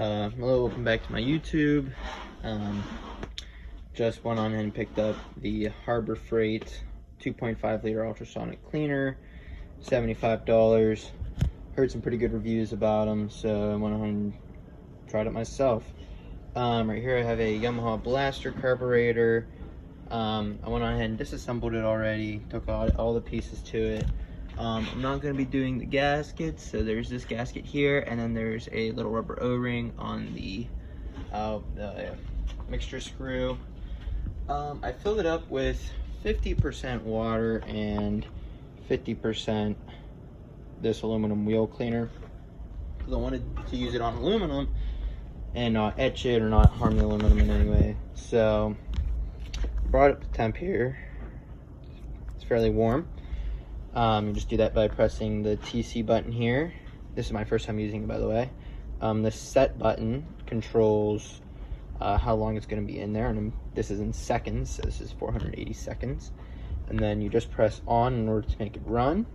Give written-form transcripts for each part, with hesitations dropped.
Hello, welcome back to my YouTube. Just went on and picked up the Harbor Freight 2.5 liter ultrasonic cleaner, $75. Heard some pretty good reviews about them, so I went on and tried it myself. Right here I have a Yamaha Blaster carburetor. I went on ahead and disassembled it already, took all the pieces to it. I'm not going to be doing the gaskets, so there's this gasket here, and then there's a little rubber O-ring on the mixture screw. I filled it up with 50% water and 50% this aluminum wheel cleaner, because I wanted to use it on aluminum and not etch it or not harm the aluminum in any way. So brought up the temp here. It's fairly warm. You just do that by pressing the TC button here. This is my first time using it, by the way. The set button controls how long it's going to be in there, and this is in seconds, so this is 480 seconds. And then you just press on in order to make it run.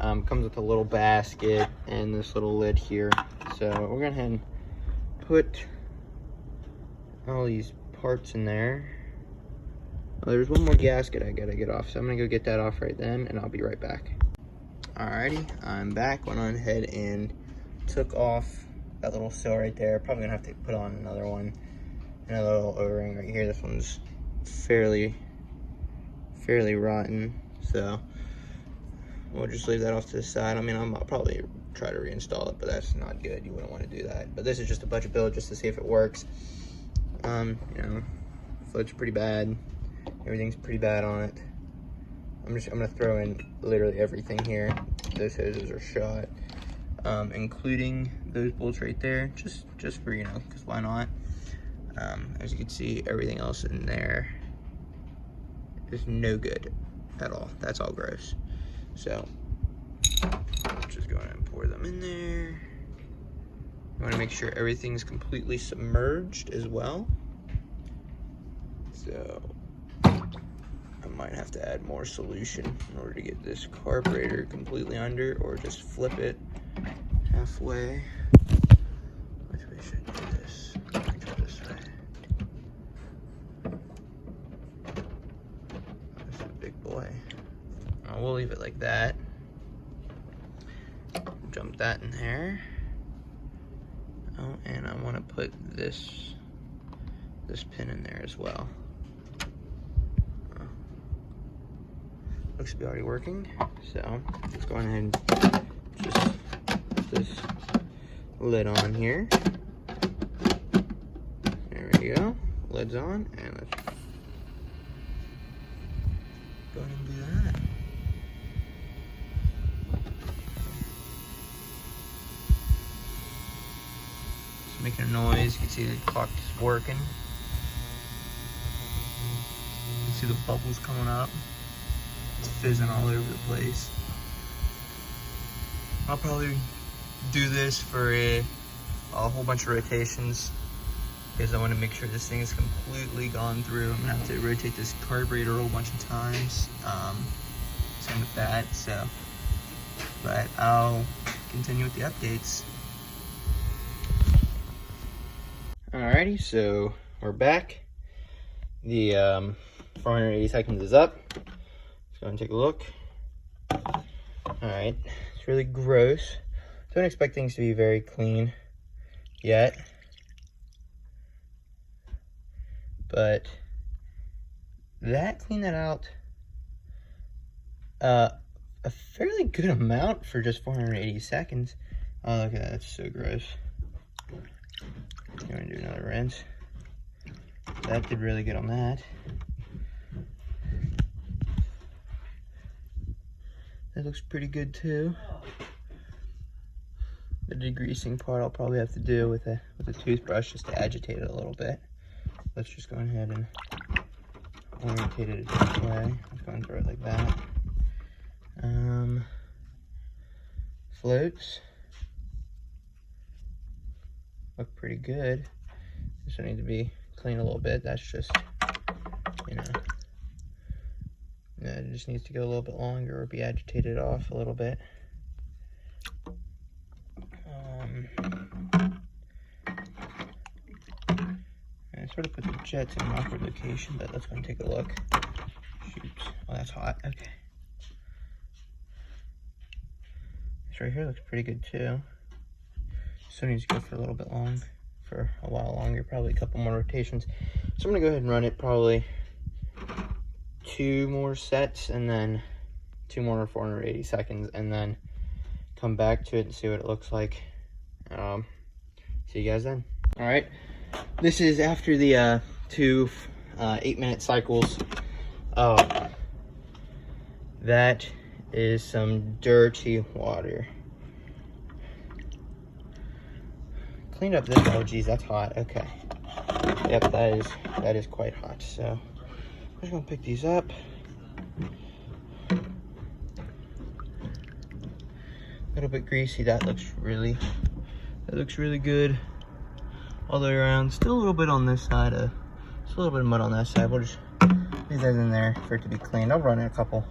Comes with a little basket and this little lid here. So we're going to go ahead and put all these parts in there. Oh, there's one more gasket I gotta get off, so I'm gonna go get that off right then, and I'll be right back. Alrighty, I'm back. Went on ahead and took off that little seal right there. Probably gonna have to put on another one, and a little O-ring right here. This one's fairly rotten, so we'll just leave that off to the side. I mean, I'll probably try to reinstall it, but that's not good. You wouldn't want to do that. But this is just a budget build just to see if it works. You know, float's pretty bad. Everything's pretty bad on it. I'm gonna throw in literally everything here. Those hoses are shot, including those bolts right there, just for, you know, because why not? As you can see, everything else in there is no good at all. That's all gross. So just go ahead and pour them in there. You want to make sure everything's completely submerged as well. So I might have to add more solution in order to get this carburetor completely under, or just flip it halfway. Which way should I do this? I'll try this way. That's a big boy. We'll leave it like that. Jump that in there. Oh, and I want to put this pin in there as well. Looks to be already working, so let's go ahead and just put this lid on here. There we go, lid's on, and let's go ahead and do that. It's making a noise. You can see the clock is working. You can see the bubbles coming up. It's fizzing all over the place. I'll probably do this for a whole bunch of rotations, because I want to make sure this thing is completely gone through. I'm gonna have to rotate this carburetor a whole bunch of times. Same with that. So, but I'll continue with the updates. Alrighty, so we're back. The 480 seconds is up. Go and take a look. Alright, it's really gross. Don't expect things to be very clean yet, but that cleaned that out a fairly good amount for just 480 seconds. Oh, look at that, that's so gross. I'm gonna do another rinse. That did really good on that. That looks pretty good too. The degreasing part I'll probably have to do with a toothbrush just to agitate it a little bit. Let's just go ahead and orientate it a different way. Let's go and throw it like that. Floats look pretty good. This one needs to be cleaned a little bit. That's just, you know, it just needs to go a little bit longer or be agitated off a little bit. sort of put the jets in an awkward location, but let's go and take a look. Shoot. Oh, that's hot. Okay. This right here looks pretty good too. Still needs to go for a little bit long, for a while longer, probably a couple more rotations. So I'm gonna go ahead and run it probably 2 more sets, and then 2 more 480 seconds, and then come back to it and see what it looks like. See you guys then. All right, this is after the 2 8-minute cycles. Oh, that is some dirty water. Cleaned up this. Oh geez, that's hot. Okay. Yep, that is quite hot. So I'm just gonna pick these up. A little bit greasy. That looks really good all the way around. Still a little bit on this side. Just a little bit of mud on that side. We'll just leave that in there for it to be cleaned. I'll run it a couple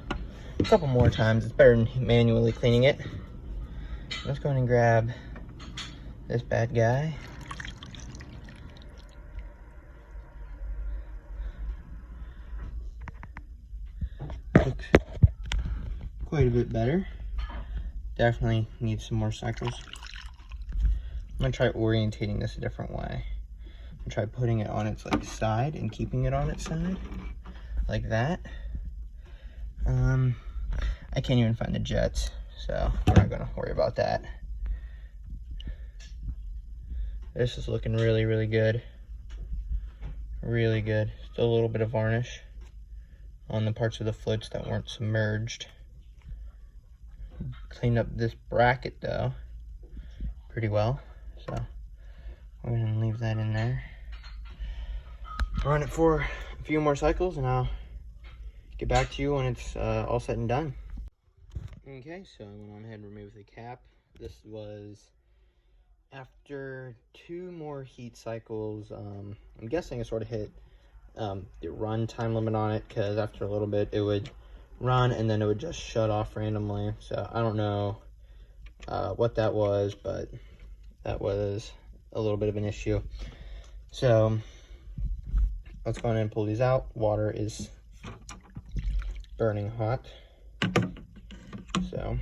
more times. It's better than manually cleaning it. Let's go ahead and grab this bad guy. Looks quite a bit better. Definitely needs some more cycles. I'm gonna try orientating this a different way. I'm gonna try putting it on its like side and keeping it on its side like that. I can't even find the jets, so we're not gonna worry about that. This is looking really good. Really good. Still a little bit of varnish on the parts of the floats that weren't submerged. Cleaned up this bracket though pretty well, so we're gonna leave that in there. Run it for a few more cycles and I'll get back to you when it's all said and done. Okay, so I went on ahead and removed the cap. This was after 2 more heat cycles. I'm guessing I sort of hit the run time limit on it, because after a little bit it would run and then it would just shut off randomly. So I don't know what that was, but that was a little bit of an issue. So let's go ahead and pull these out. Water is burning hot, so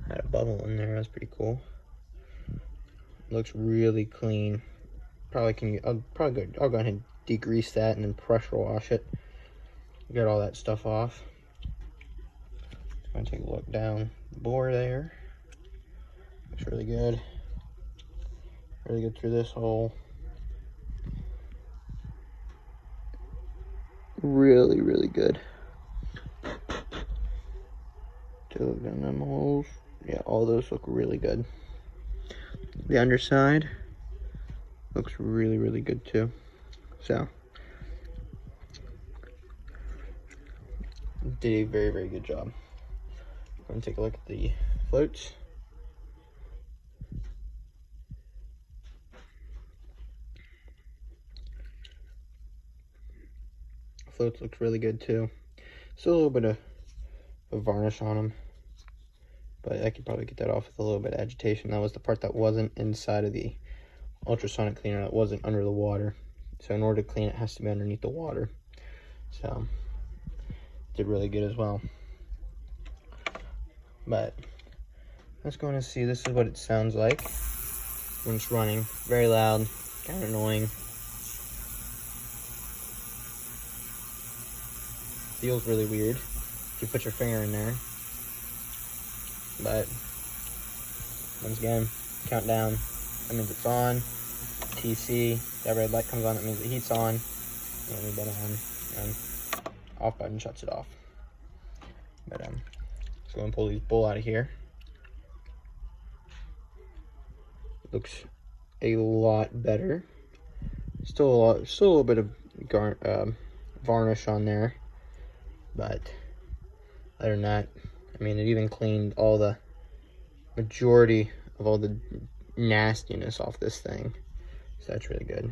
had a bubble in there. That's pretty cool. Looks really clean. I'll go ahead and degrease that and then pressure wash it. Get all that stuff off. Just gonna take a look down the bore there. Looks really good. Really good through this hole. Really good. Take a look down them holes. Yeah, all those look really good. The underside looks really good too. So did a very good job. I'm gonna take a look at the floats. Floats looks really good too. Still a little bit of varnish on them, but I could probably get that off with a little bit of agitation. That was the part that wasn't inside of the ultrasonic cleaner, that wasn't under the water. So in order to clean it, it has to be underneath the water. So did really good as well. But let's go and see. This is what it sounds like when it's running. Very loud, kind of annoying. Feels really weird if you put your finger in there. But once again, countdown. That means it's on. TC, that red light comes on, that means the heat's on. And leave that on, and off button shuts it off. But let's go and pull these bowl out of here. Looks a lot better. Still a little bit of varnish on there, but other than that, I mean, it even cleaned all the majority of all the nastiness off this thing. So that's really good.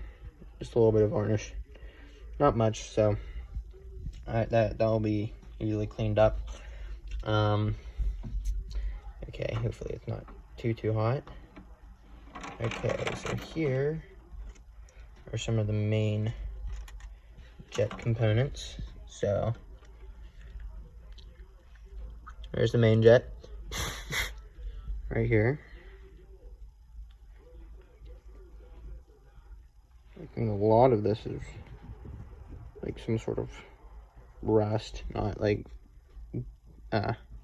Just a little bit of varnish, not much. So that'll be easily cleaned up. Okay, hopefully it's not too hot. Okay, so here are some of the main jet components. So there's the main jet right here. I think a lot of this is like some sort of rust, not like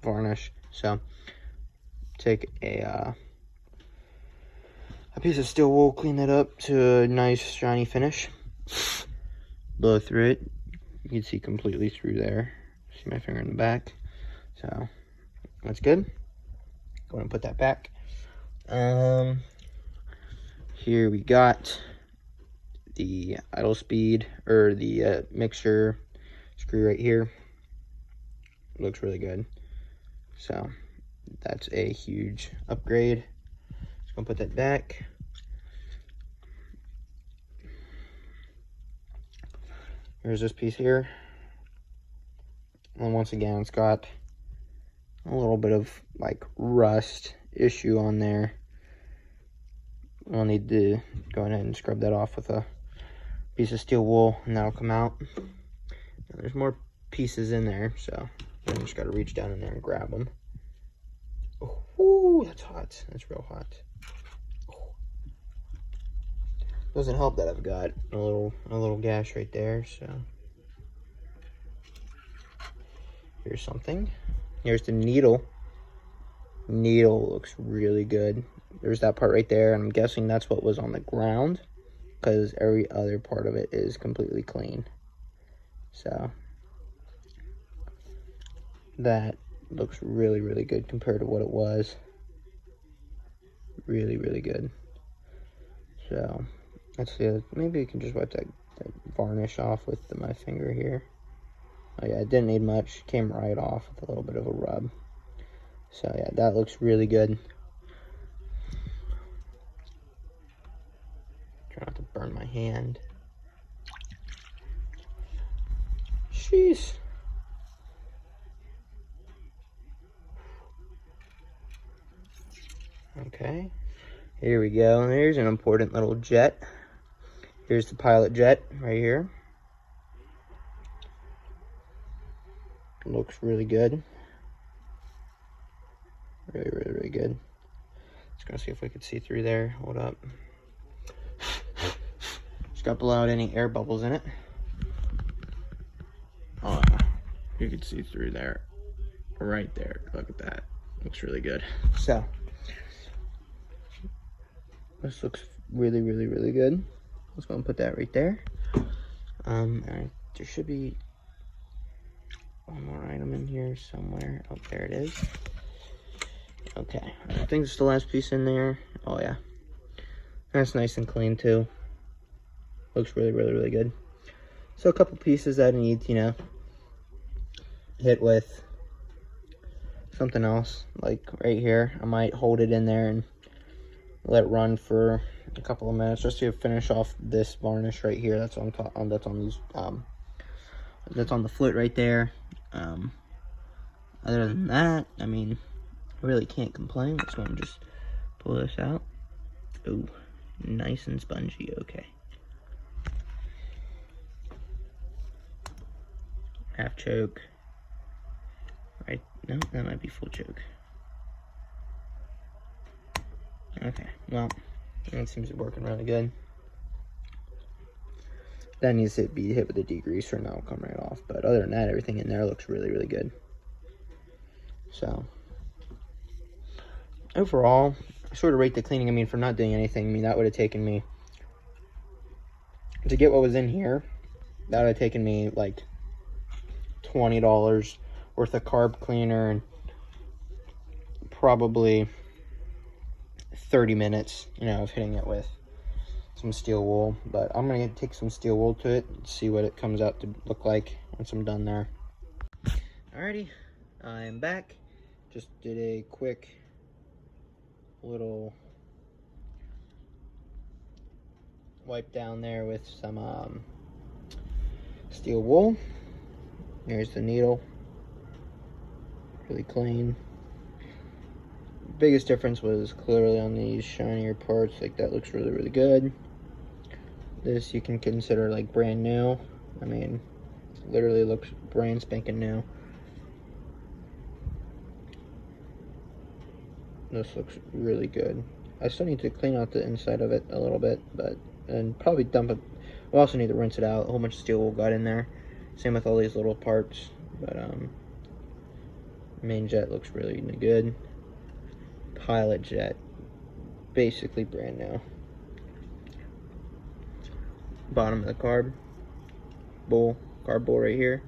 varnish. So take a piece of steel wool, clean it up to a nice shiny finish. Blow through it. You can see completely through there. See my finger in the back. So that's good. Go ahead and put that back. Here we got the idle speed, or the mixture screw right here. Looks really good. So that's a huge upgrade. Just gonna put that back. Here's this piece here. And once again, it's got a little bit of like rust issue on there. I'll need to go ahead and scrub that off with a piece of steel wool, and that'll come out. And there's more pieces in there, so I just got to reach down in there and grab them. Oh, that's hot. That's real hot. Oh. Doesn't help that I've got a little gash right there. So here's something. Here's the needle. Needle looks really good. There's that part right there, and I'm guessing that's what was on the ground, because every other part of it is completely clean. So that looks really, really good compared to what it was. Really, really good. So let's see, maybe you can just wipe that varnish off with my finger here. Oh yeah, it didn't need much. Came right off with a little bit of a rub. So yeah, that looks really good. Try not to burn my hand. Jeez. Okay, here we go. There's an important little jet. Here's the pilot jet right here. Looks really good. Really, really, really good. Just gonna see if we could see through there. Hold up. Just got to blow out any air bubbles in it. Oh, you can see through there. Right there. Look at that. Looks really good. So this looks really, really, really good. Let's go and put that right there. There should be one more item in here somewhere. Oh, there it is. Okay, I think it's the last piece in there. Oh yeah, that's nice and clean too. Looks really, really, really good. So a couple pieces that I need, you know, hit with something else, like right here. I might hold it in there and let it run for a couple of minutes just to finish off this varnish right here. That's on top. That's on these. That's on the foot right there. Other than that, I mean, I really can't complain. Let's go and just pull this out. Ooh, nice and spongy. Okay. Half choke. Right? No, that might be full choke. Okay, well, that seems to be working really good. That needs to be hit with a degreaser and that'll come right off. But other than that, everything in there looks really, really good. So overall, I sort of rate the cleaning. I mean, for not doing anything, I mean, that would have taken me, to get what was in here, that would have taken me like $20 worth of carb cleaner and probably 30 minutes, you know, of hitting it with some steel wool. But I'm gonna take some steel wool to it and see what it comes out to look like once I'm done there. Alrighty, I'm back. Just did a quick little wipe down there with some steel wool. Here's the needle, really clean. biggest difference was clearly on these shinier parts. Like, that looks really, really good. This you can consider like brand new. I mean, literally looks brand spanking new. This looks really good. I still need to clean out the inside of it a little bit, and probably dump it. We also need to rinse it out. A whole bunch of steel got in there. Same with all these little parts, but main jet looks really good. Pilot jet, basically brand new. Bottom of the carb bowl right here.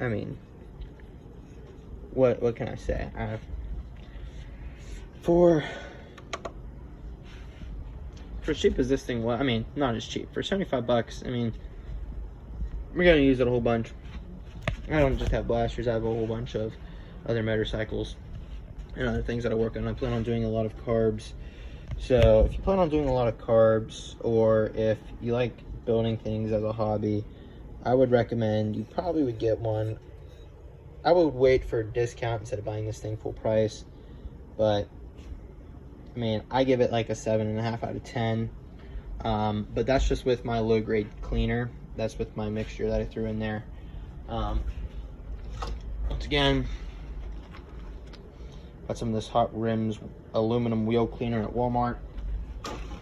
I mean, what can I say? For as cheap as this thing was, I mean, not as cheap. For 75 bucks, I mean, we're gonna use it a whole bunch. I don't just have blasters, I have a whole bunch of other motorcycles and other things that I work on. I plan on doing a lot of carbs. So if you plan on doing a lot of carbs, or if you like building things as a hobby, I would recommend you probably would get one. I would wait for a discount instead of buying this thing full price. But I mean, I give it like a 7.5 out of 10. But that's just with my low grade cleaner. That's with my mixture that I threw in there. Once again, got some of this Hot Rims aluminum wheel cleaner at Walmart.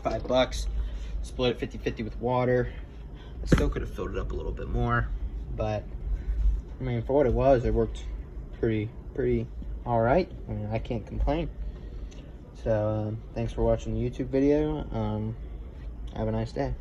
$5. Split it 50-50 with water. I still could have filled it up a little bit more, but I mean, for what it was, it worked pretty all right. I mean, I can't complain. So thanks for watching the YouTube video. Have a nice day.